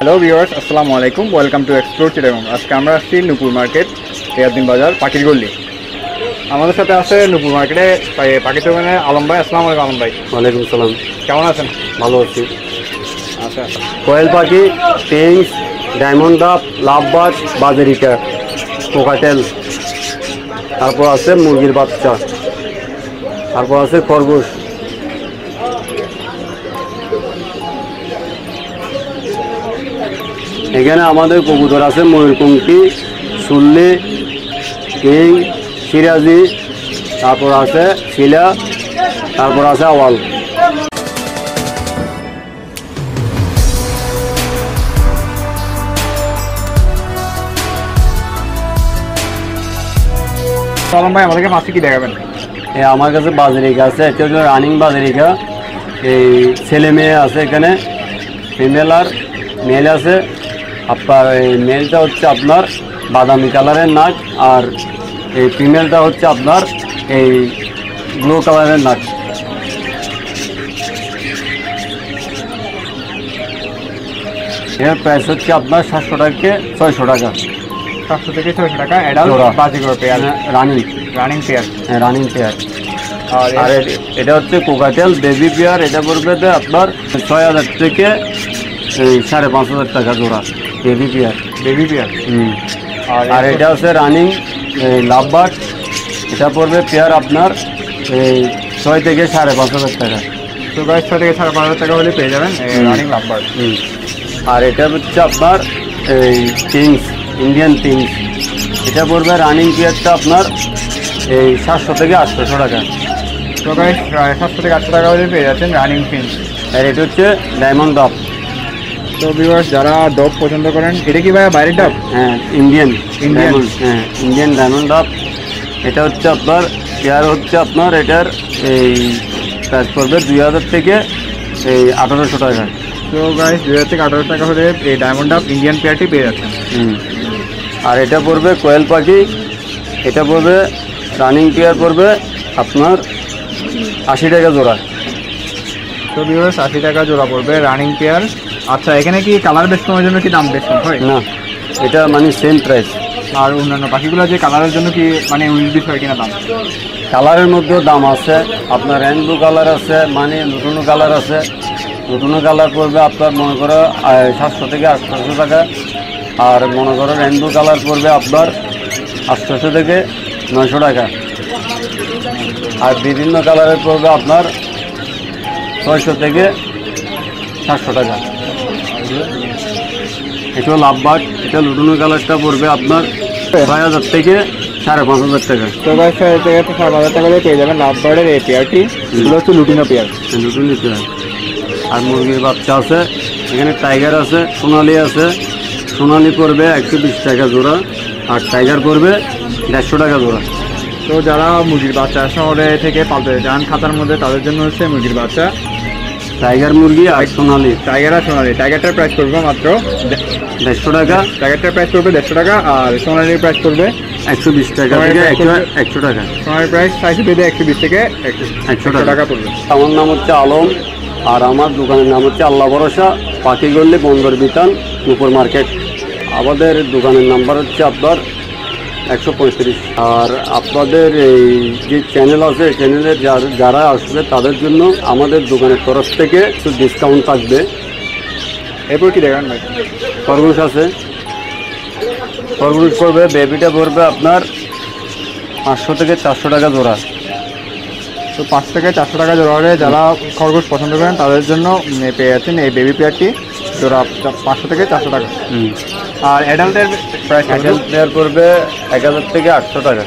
Hello viewers, আসসালামু আলাইকুম। Welcome to explore Chittagong. আজকে আমরা আসছি নূপুর মার্কেট, রিয়াদ্দিন বাজার, পাখির গল্লি। আমাদের সাথে আছে নূপুর মার্কেটে পাখি দোকানে আলম ভাই। আসসালামু আলাইকুম আলম ভাই। ওয়ালাইকুম সালাম। কেমন আছেন? ভালো আছি। আচ্ছা, কোয়েল পাখি, টিংস, ডায়মন্ড ডাব, লাভবার্ড, বাজেরিকা, কোকাটেল, তারপর আছে মুরগির বাচ্চা, তারপর আছে খরগোশ। এখানে আমাদের কবুতর আছে ময়ূরপঙ্খী, সুল্লি, কিং, সিরাজি, তারপর আছে শিলা, তারপর আছে আওয়াল। আলম ভাই, আমাদেরকে মাছটি কি দেখাবেন? আমার কাছে বাজরিকা আছে, এটা হলো রানিং বাজরিকা। এই ছেলে মেয়ে আছে এখানে, ফিমেল আর মেল আছে। আপনার এই মেলটা হচ্ছে আপনার বাদামি কালারের নাক, আর এই ফিমেলটা হচ্ছে আপনার এই ব্লু কালারের নাক। এর প্রাইস হচ্ছে আপনার 700 থেকে 600 টাকা। 700 থেকে 600 টাকা অ্যাডাল্ট বাজিকর পেয়ার, রানিং পেয়ার। হ্যাঁ, রানিং পেয়ার। আর এটা হচ্ছে কোকাটেল বেবি পেয়ার। এটা পড়বে আপনার 6000 থেকে 5500 টাকা জোড়া বেবি পেয়ার। আর এটা হচ্ছে রানিং লাভবার্ড। এটা পড়বে পেয়ার আপনার 6 থেকে 5500 টাকা। তো গাইস 6 থেকে 5500 টাকা হলে পেয়ে যাবেন রানিং লাভবার্ড। আর এটা হচ্ছে আপনার এই টিংস, ইন্ডিয়ান টিংস। এটা পড়বে রানিং পেয়ারটা আপনার এই 700 থেকে 800 টাকা। তো গাইস 700 থেকে 800 টাকা হলে পেয়ে যাচ্ছেন রানিং ফিন্স। আর এটা হচ্ছে ডায়মন্ড ডাব। তো ভিউয়ার্স, যারা ডব পছন্দ করেন, এটা কি ভাই বাইরের ডব? হ্যাঁ, ইন্ডিয়ান। হ্যাঁ, ইন্ডিয়ান ডায়মন্ড ডাব। এটা হচ্ছে আপনার পেয়ার হচ্ছে আপনার এটার এই প্রাইস পড়বে 2000 থেকে এই 1800 টাকা। তো গাইস 2000 থেকে 1800 টাকা হলে এই ডায়মন্ড ডাব ইন্ডিয়ান পেয়ারটি পেয়ে যাচ্ছেন। আর এটা পড়বে কোয়েল পাখি। এটা পড়বে রানিং পেয়ার পড়বে আপনার 80 টাকা জোড়া। তো ভিউয়ার্স 80 টাকা জোড়া পড়বে রানিং পেয়ার। আচ্ছা, এখানে কি কালার বেশ করার জন্য কি দাম বেশ কম হয়? না, এটা মানে সেম প্রাইস। আর অন্যান্য পাখিগুলো যে কালারের জন্য কি মানে উইল হয় কিনা দাম? কালারের মধ্যেও দাম আছে। আপনার রেনবো কালার আছে, মানে লুটুনো কালার আছে। লুটুনো কালার পড়বে আপনার মনে করো 700 থেকে 800 টাকা। আর মনে করো রেনবো কালার পড়বে আপনার 800 থেকে 900 টাকা। আর বিভিন্ন কালারের পড়বে আপনার 600 থেকে 700 টাকা। এটা লাভবার্ড। এটা লুটুনো কালারটা পড়বে আপনার 6000 থেকে 5500 টাকা। তো ভাই 6000 থেকে 7000 টাকা দিয়ে পেয়ে যাবেন লাভবার্ডের এই পেয়ারটি। এগুলো হচ্ছে লুটিনো পেয়ার। Lutino pair. আর মুরগির বাচ্চা আছে এখানে, টাইগার আছে, সোনালি আছে। সোনালি পড়বে 120 টাকা জোড়া, আর টাইগার পড়বে 150 টাকা জোড়া। তো যারা মুরগির বাচ্চা শহরে থেকে পালতে চান খাতার মধ্যে, তাদের জন্য হচ্ছে মুরগির বাচ্চা, টাইগার মুরগি আর সোনালি। টাইগার আর সোনালি। টাইগারটার প্রাইস করবে মাত্র 150 টাকা। টাইগারটার প্রাইস করবে 150 টাকা, আর সোনালির প্রাইস করবে 120 টাকা থেকে 100 টাকা। সোনালির প্রাইস চাইছে পেয়ে 120 থেকে 100 টাকা পড়বে। আমার নাম হচ্ছে আলম, আর আমার দোকানের নাম হচ্ছে আল্লাহ ভরসা, পাখিগল্লি, বন্দর বিতান, নূপুর মার্কেট। আমাদের দোকানের নাম্বার হচ্ছে আপনার 135। আর আপনাদের এই যে চ্যানেল আছে, চ্যানেলে যারা আসবে তাদের জন্য আমাদের দোকানের তরফ থেকে একটু ডিসকাউন্ট থাকবে। এরপর কি দেখান ভাই? খরগোশ আছে। খরগোশ পড়বে, বেবিটা পড়বে আপনার 500 থেকে 400 টাকা জোড়া। তো 500 থেকে 400 টাকা জোড়া হলে যারা খরগোশ পছন্দ করেন তাদের জন্য পেয়ে যাচ্ছেন এই বেবি পেয়ারটি জোড়া 500 থেকে 400 টাকা। আর অ্যাডাল্টের প্রাইস? অ্যাডাল্ট পেয়ার পড়বে 1000 থেকে 800 টাকা।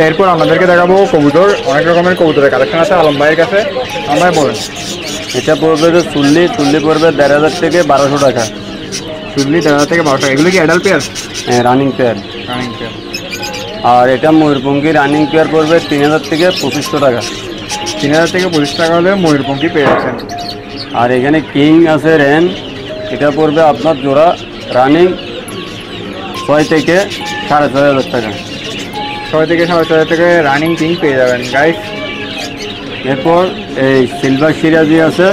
এরপর আমাদেরকে দেখাবো কবুতর, অনেক রকমের কবুতরের কালেকশন আছে আলম ভাইয়ের কাছে। আলম ভাই বলেন। এটা পড়বে যে চুল্লি পড়বে 1500 থেকে 1200 টাকা। চুল্লি 1500 থেকে 1200 টাকা। এগুলো কি অ্যাডাল্ট পেয়ার? হ্যাঁ, রানিং পেয়ার। Running pair. আর এটা ময়ূরপঙ্খী রানিং পেয়ার পড়বে 3000 থেকে 2500 টাকা। 3000 থেকে 25 টাকা হলে ময়ূরপঙ্খী পেয়ে যাচ্ছেন। আর এখানে কিং আছে রেন, এটা পড়বে আপনার জোড়া রানিং 6 থেকে 6500 টাকা। 6 থেকে 6500 থেকে রানিং কিং পেয়ে যাবেন গাইস। এরপর এই সিলভার সিরাজি আছে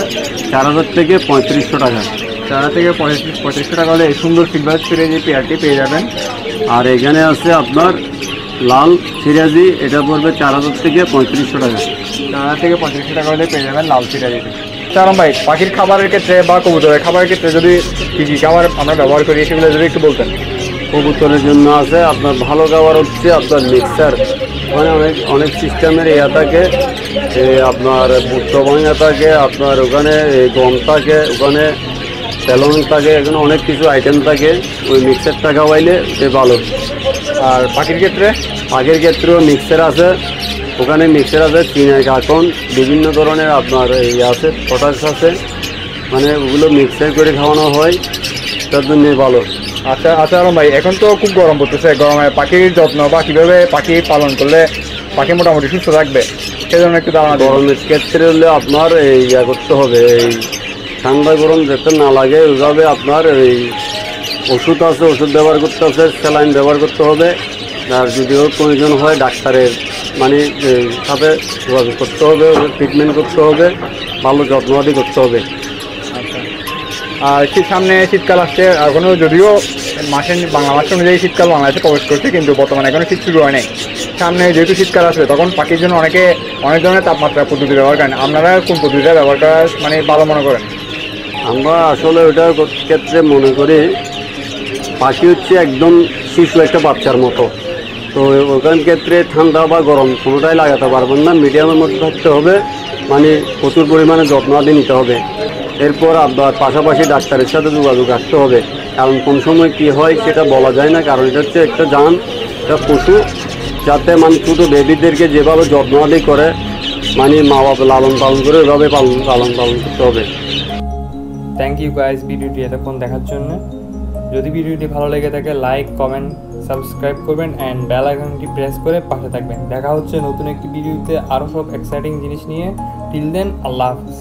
4000 থেকে 3500 টাকা। 4000 থেকে 3500 টাকা হলে এই সুন্দর সিলভার সিরাজি পেয়ারটি পেয়ে যাবেন। আর এখানে আছে আপনার লাল সিরাজি, এটা পড়বে 4000 থেকে 3500 টাকা। 4000 থেকে 3500 টাকা হলে পেয়ে যাবেন লাল সিরাজিটি। আলম ভাই, পাখির খাবারের ক্ষেত্রে বা কবুতরের খাবারের ক্ষেত্রে যদি কী কী খাবার আমরা ব্যবহার করি সেগুলো যদি একটু বলতেন। কবুতরের জন্য আছে আপনার ভালো খাবার হচ্ছে আপনার মিক্সার, মানে অনেক সিস্টেমের ইয়া থাকে, আপনার বুট্টো ভাঙা থাকে, আপনার ওখানে গম থাকে, ওখানে তেলন থাকে, এখানে অনেক কিছু আইটেম থাকে। ওই মিক্সারটা খাওয়াইলে সে ভালো। আর পাখির ক্ষেত্রেও মিক্সার আছে, ওখানে মিক্সার আছে, চিনা কাকন বিভিন্ন ধরনের আপনার ইয়ে আছে, পটাশ আছে, মানে ওগুলো মিক্সার করে খাওয়ানো হয়, তার জন্য ভালো। আচ্ছা আলম ভাই, এখন তো খুব গরম পড়তেছে, গরমে পাখির যত্ন বা কীভাবে পাখি পালন করলে পাখি মোটামুটি সুস্থ থাকবে সেজন্য একটু ধারণা দিন। গরমের ক্ষেত্রে হলে আপনার এই ইয়া করতে হবে, এই ঠান্ডা গরম যাতে না লাগে ওইভাবে আপনার এই ওষুধ আছে, ওষুধ ব্যবহার করতে হবে, স্যালাইন ব্যবহার করতে হবে। আর যদিও প্রয়োজন হয় ডাক্তারের মানে সাথে যোগাযোগ করতে হবে, ট্রিটমেন্ট করতে হবে, ভালো যত্নবাদী করতে হবে। আচ্ছা, আর সামনে শীতকাল আসছে, এখনও যদিও বাংলা মাস অনুযায়ী শীতকাল বাংলাদেশে প্রবেশ করছে, কিন্তু বর্তমানে এখনও শীত শুরু হয় নাই। সামনে যেহেতু শীতকাল আসবে তখন পাখির জন্য অনেক ধরনের তাপমাত্রা পদ্ধতি ব্যবহার করেন। আপনারা কোন পদ্ধতিটা ব্যবহার করা মানে ভালো মনে করেন? আমরা আসলে ওইটার ক্ষেত্রে মনে করি পাখি হচ্ছে একদম শিশু একটা বাচ্চার মতো, তো ওখান ক্ষেত্রে ঠান্ডা বা গরম কোনোটাই লাগাতে পারবেন না, মিডিয়ামের মধ্যে থাকতে হবে, মানে প্রচুর পরিমাণে যত্নআদি নিতে হবে। এরপর আপনার পাশাপাশি ডাক্তারের সাথে যোগাযোগ রাখতে হবে, কারণ কোন সময় কী হয় সেটা বলা যায় না, কারণ এটা হচ্ছে একটা জান, একটা পশু, যাতে মানে ছোটো বেবিদেরকে যেভাবে যত্নআদি করে মানে মা বাবা লালন পালন করে ওইভাবে লালন পালন করতে হবে। থ্যাংক ইউ গাইজ ভিডিওটি এতক্ষণ দেখার জন্য। যদি ভিডিওটি ভালো লেগে থাকে লাইক, কমেন্ট, সাবস্ক্রাইব করবেন অ্যান্ড বেল আইকনটি প্রেস করে পাশে থাকবেন। দেখা হচ্ছে নতুন একটি ভিডিওতে আরও সব এক্সাইটিং জিনিস নিয়ে। টিল দেন, আল্লাহ হাফিজ।